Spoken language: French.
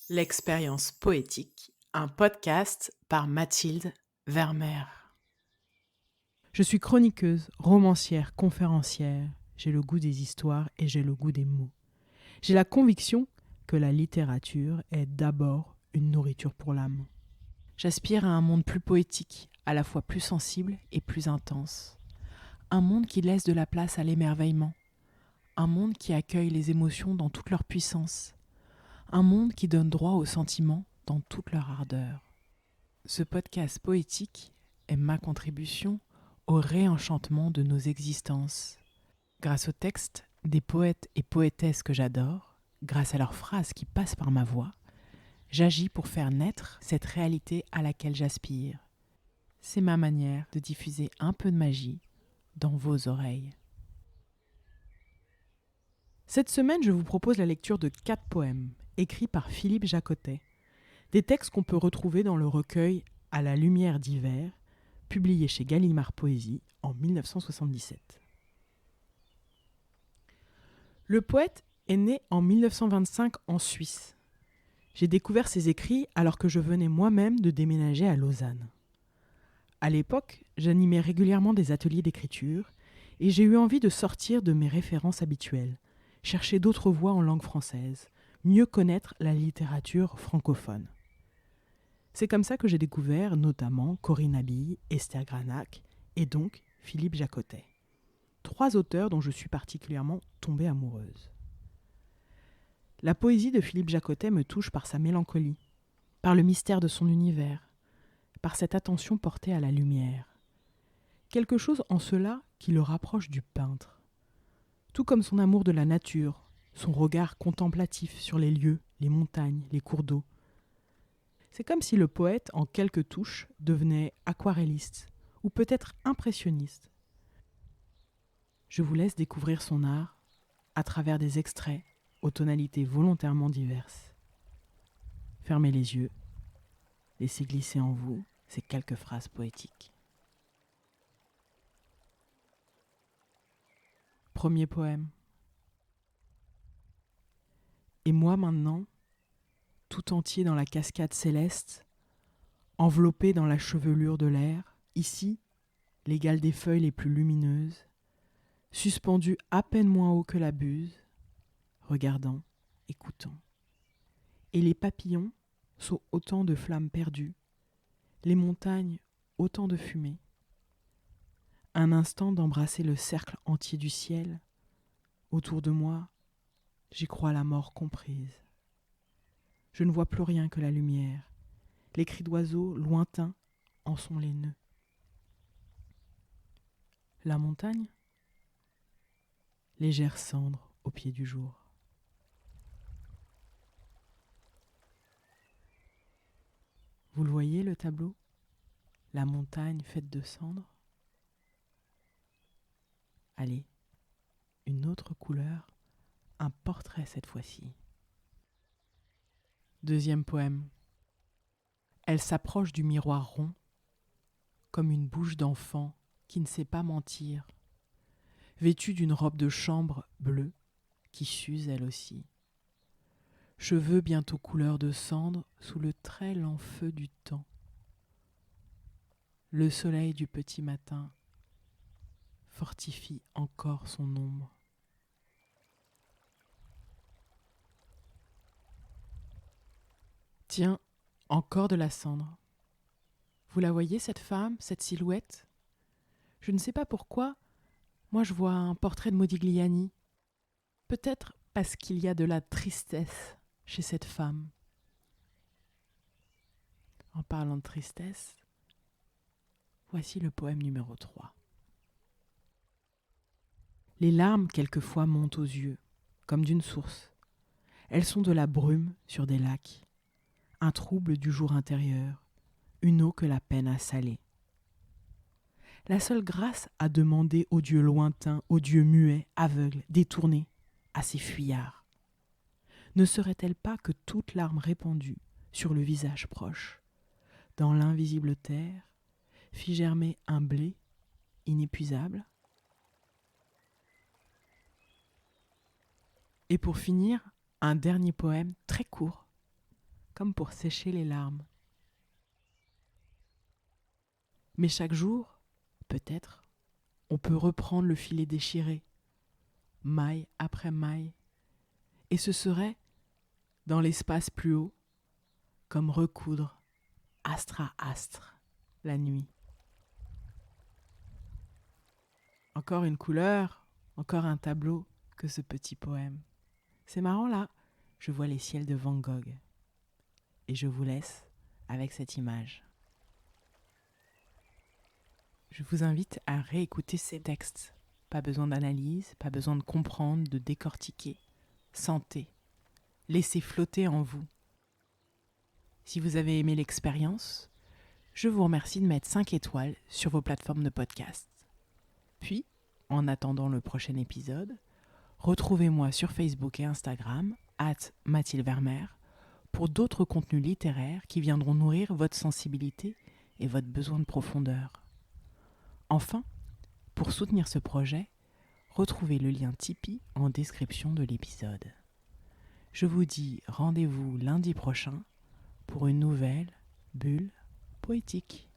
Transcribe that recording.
L'expérience poétique, un podcast par Mathilde Vermeer. Je suis chroniqueuse, romancière, conférencière. J'ai le goût des histoires et j'ai le goût des mots. J'ai la conviction que la littérature est d'abord une nourriture pour l'âme. J'aspire à un monde plus poétique, à la fois plus sensible et plus intense. Un monde qui laisse de la place à l'émerveillement. Un monde qui accueille les émotions dans toute leur puissance. Un monde qui donne droit aux sentiments dans toute leur ardeur. Ce podcast poétique est ma contribution au réenchantement de nos existences. Grâce aux textes des poètes et poétesses que j'adore, grâce à leurs phrases qui passent par ma voix, j'agis pour faire naître cette réalité à laquelle j'aspire. C'est ma manière de diffuser un peu de magie dans vos oreilles. Cette semaine, je vous propose la lecture de 4 poèmes, écrits par Philippe Jacotet. Des textes qu'on peut retrouver dans le recueil À la lumière d'hiver, publié chez Gallimard Poésie en 1977. Le poète est né en 1925 en Suisse. J'ai découvert ses écrits alors que je venais moi-même de déménager à Lausanne. À l'époque, j'animais régulièrement des ateliers d'écriture et j'ai eu envie de sortir de mes références habituelles, chercher d'autres voies en langue française, mieux connaître la littérature francophone. C'est comme ça que j'ai découvert notamment Corinne Abille, Esther Granac et donc Philippe Jacotet. 3 auteurs dont je suis particulièrement tombée amoureuse. La poésie de Philippe Jacotet me touche par sa mélancolie, par le mystère de son univers, par cette attention portée à la lumière. Quelque chose en cela qui le rapproche du peintre. Tout comme son amour de la nature, son regard contemplatif sur les lieux, les montagnes, les cours d'eau. C'est comme si le poète, en quelques touches, devenait aquarelliste, ou peut-être impressionniste. Je vous laisse découvrir son art à travers des extraits aux tonalités volontairement diverses. Fermez les yeux, laissez glisser en vous ces quelques phrases poétiques. Premier poème. Et moi maintenant, tout entier dans la cascade céleste, enveloppé dans la chevelure de l'air, ici, l'égal des feuilles les plus lumineuses, suspendu à peine moins haut que la buse, regardant, écoutant. Et les papillons sont autant de flammes perdues, les montagnes autant de fumée. Un instant d'embrasser le cercle entier du ciel, autour de moi, j'y crois la mort comprise. Je ne vois plus rien que la lumière, les cris d'oiseaux lointains en sont les nœuds. La montagne, légère cendre au pied du jour. Vous le voyez le tableau? La montagne faite de cendres? Allez, une autre couleur, un portrait cette fois-ci. Deuxième poème. Elle s'approche du miroir rond, comme une bouche d'enfant qui ne sait pas mentir, vêtue d'une robe de chambre bleue qui s'use elle aussi. Cheveux bientôt couleur de cendre sous le très lent feu du temps. Le soleil du petit matin fortifie encore son ombre. Tiens, encore de la cendre. Vous la voyez cette femme, cette silhouette? Je ne sais pas pourquoi, moi je vois un portrait de Modigliani. Peut-être parce qu'il y a de la tristesse chez cette femme. En parlant de tristesse, voici le poème numéro 3. Les larmes quelquefois montent aux yeux, comme d'une source. Elles sont de la brume sur des lacs, un trouble du jour intérieur, une eau que la peine a salée. La seule grâce à demander aux dieux lointains, aux dieux muets, aveugles, détournés, à ces fuyards. Ne serait-elle pas que toute larme répandue sur le visage proche, dans l'invisible terre, fit germer un blé inépuisable? Et pour finir, un dernier poème très court, comme pour sécher les larmes. Mais chaque jour, peut-être, on peut reprendre le filet déchiré, maille après maille, et ce serait, dans l'espace plus haut, comme recoudre astre à astre la nuit. Encore une couleur, encore un tableau que ce petit poème. C'est marrant là, je vois les ciels de Van Gogh. Et je vous laisse avec cette image. Je vous invite à réécouter ces textes. Pas besoin d'analyse, pas besoin de comprendre, de décortiquer. Sentez, laissez flotter en vous. Si vous avez aimé l'expérience, je vous remercie de mettre 5 étoiles sur vos plateformes de podcast. Puis, en attendant le prochain épisode, retrouvez-moi sur Facebook et Instagram, @MathildeVermeer, pour d'autres contenus littéraires qui viendront nourrir votre sensibilité et votre besoin de profondeur. Enfin, pour soutenir ce projet, retrouvez le lien Tipeee en description de l'épisode. Je vous dis rendez-vous lundi prochain pour une nouvelle bulle poétique.